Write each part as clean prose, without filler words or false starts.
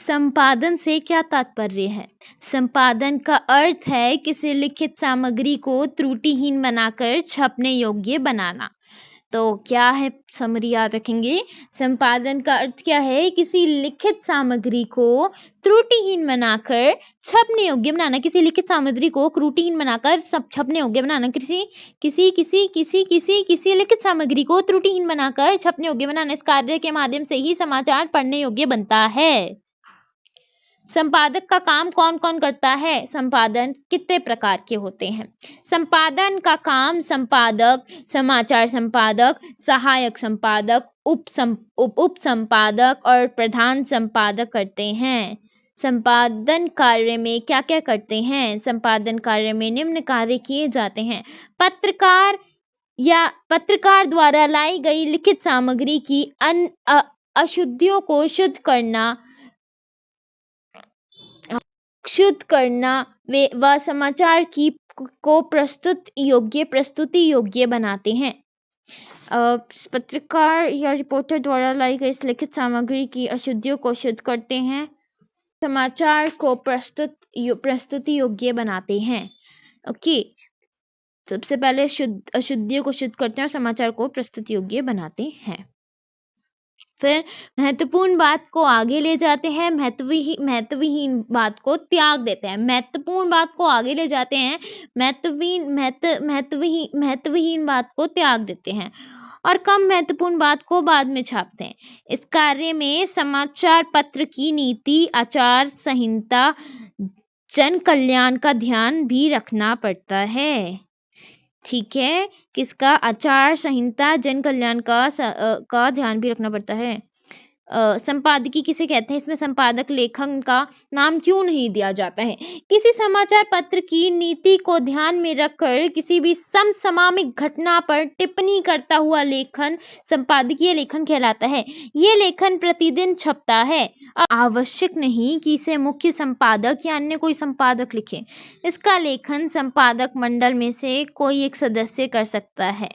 संपादन से क्या तात्पर्य है? संपादन का अर्थ है किसी लिखित सामग्री को त्रुटिहीन बनाकर छपने योग्य बनाना। तो क्या है, समरी याद रखेंगे। संपादन का अर्थ क्या है? किसी लिखित सामग्री को त्रुटिहीन बनाकर छपने योग्य बनाना। किसी लिखित सामग्री को त्रुटिहीन बनाकर छपने योग्य बनाना। किसी लिखित सामग्री को त्रुटिहीन बनाकर छपने योग्य बनाना। इस कार्य के माध्यम से ही समाचार पढ़ने योग्य बनता है। संपादक का काम कौन कौन करता है? संपादन कितने प्रकार के होते हैं? संपादन का काम संपादक, समाचार संपादक, सहायक संपादक, उप संपादक और प्रधान संपादक करते हैं। संपादन कार्य में क्या क्या करते हैं? संपादन कार्य में निम्न कार्य किए जाते हैं। पत्रकार द्वारा लाई गई लिखित सामग्री की अशुद्धियों को शुद्ध करना व समाचार को प्रस्तुति योग्य बनाते हैं। पत्रकार या रिपोर्टर द्वारा लाई गई इस लिखित सामग्री की अशुद्धियों को शुद्ध करते हैं, समाचार को प्रस्तुति योग्य बनाते हैं। ओके, सबसे पहले अशुद्धियों को शुद्ध करते हैं और समाचार को प्रस्तुति योग्य बनाते हैं। फिर महत्वपूर्ण बात को आगे ले जाते हैं, महत्वहीन बात को त्याग देते हैं। महत्वपूर्ण बात को आगे ले जाते हैं, महत्वहीन बात को त्याग देते हैं और कम महत्वपूर्ण बात को बाद में छापते हैं। इस कार्य में समाचार पत्र की नीति, आचार संहिता, जन कल्याण का ध्यान भी रखना पड़ता है। ठीक है, किसका? आचार संहिता, जन कल्याण का ध्यान भी रखना पड़ता है। संपादकीय किसे कहते हैं? इसमें संपादक लेखन का नाम क्यों नहीं दिया जाता है? किसी समाचार पत्र की नीति को ध्यान में रखकर किसी भी समसामयिक घटना पर टिप्पणी करता हुआ लेखन संपादकीय लेखन कहलाता है। ये लेखन प्रतिदिन छपता है। आवश्यक नहीं कि इसे मुख्य संपादक या अन्य कोई संपादक लिखे। इसका लेखन संपादक मंडल में से कोई एक सदस्य कर सकता है।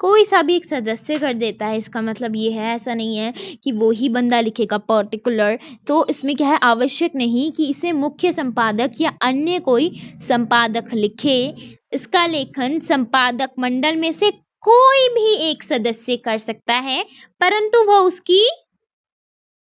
कोई सा भी एक सदस्य कर देता है, इसका मतलब ये है, ऐसा नहीं है कि वो ही बंदा लिखेगा पर्टिकुलर। तो इसमें क्या है, आवश्यक नहीं कि इसे मुख्य संपादक या अन्य कोई संपादक लिखे। इसका लेखन संपादक मंडल में से कोई भी एक सदस्य कर सकता है, परंतु वह उसकी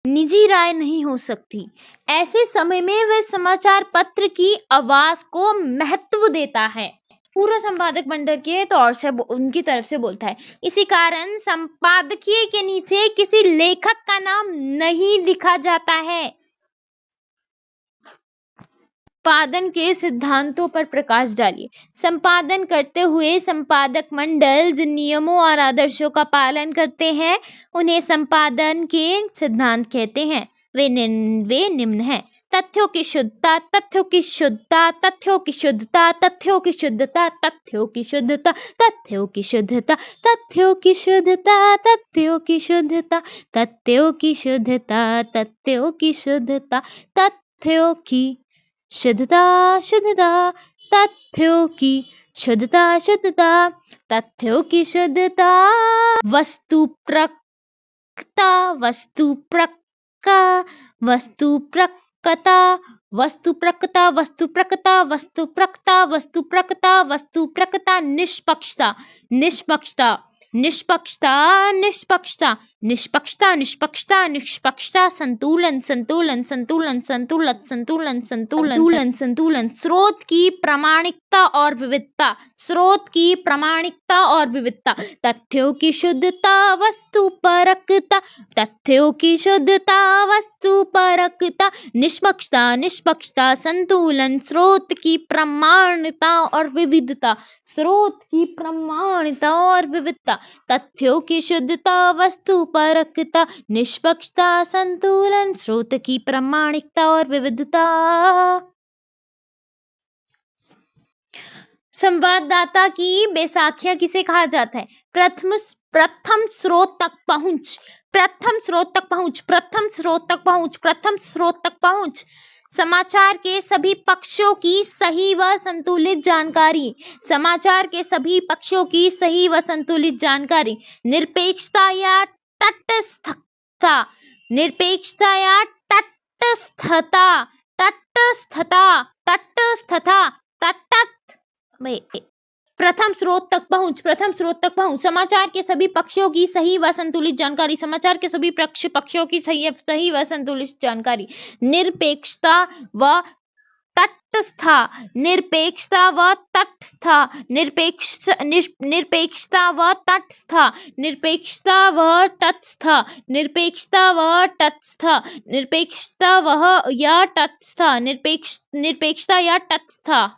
निजी राय नहीं हो सकती। ऐसे समय में वह समाचार पत्र की आवाज को महत्व देता है। पूरा संपादक मंडल के तौर से उनकी तरफ से बोलता है। इसी कारण संपादकीय के नीचे किसी लेखक का नाम नहीं लिखा जाता है। संपादन के सिद्धांतों पर प्रकाश डालिए। संपादन करते हुए संपादक मंडल जिन नियमों और आदर्शों का पालन करते हैं उन्हें संपादन के सिद्धांत कहते हैं। वे निम्न हैं। तथ्यों की शुद्धता, तथ्यों की शुद्धता, तथ्यों की शुद्धता, तथ्यों की शुद्धता, तथ्यों की शुद्धता, तथ्यों की शुद्धता, तथ्यों की शुद्धता, तथ्यों की शुद्धता, तथ्यों की शुद्धता, तथ्यों की शुद्धता, तथ्यों की शुद्धता, शुद्धता, तथ्यों की शुद्धता, शुद्धता, तथ्यों की शुद्धता, वस्तुप्रकता, वस्तुप्रका, वस्तुप्रकता, वस्तुप्रकता, वस्तुप्रकता, वस्तुप्रकता, वस्तुप्रकता, वस्तुप्रकता, निष्पक्षता, निष्पक्षता, निष्पक्षता, निष्पक्षता, निष्पक्षता, निष्पक्षता, निष्पक्षता, संतुलन, संतुलन, संतुलन, संतुलन, संतुलन, संतुलन, संतुलन, स्रोत की प्रामाणिकता और विविधता, स्रोत की प्रामाणिकता और विविधता, तथ्यों की शुद्धता, वस्तुपरकता, तथ्यों की शुद्धता, वस्तुपरकता, निष्पक्षता, निष्पक्षता, संतुलन, स्रोत की प्रामाणिकता और विविधता, स्रोत की प्रामाणिकता और विविधता, तथ्यों की शुद्धता, वस्तुपरकता, निष्पक्षता, संतुलन, स्रोत की प्रामाणिकता और विविधता। संवाददाता की बैसाखियां किसे कहा जाता है? प्रथम स्रोत तक पहुंच, प्रथम स्रोत तक पहुंच, प्रथम स्रोत तक पहुंच, प्रथम स्रोत तक पहुंच, समाचार के सभी पक्षों की सही व संतुलित जानकारी, समाचार के सभी पक्षों की सही व संतुलित जानकारी, निरपेक्षता या तटस्थता, निरपेक्षता या तटस्थता, तटस्थता, तटस्थता, तटस्थ। प्रथम स्रोत तक पहुंच, समाचार के सभी पक्षों की सही व संतुलित जानकारी, समाचार के सभी पक्षों की सही व संतुलित जानकारी, निरपेक्षता व तटस्थता, निरपेक्षता व तटस्थता, निरपेक्षता व तटस्थता, निरपेक्षता व तटस्थता, निरपेक्षता व तटस्थता, निरपेक्षता व या तटस्थता, निरपेक्षता या तटस्थता।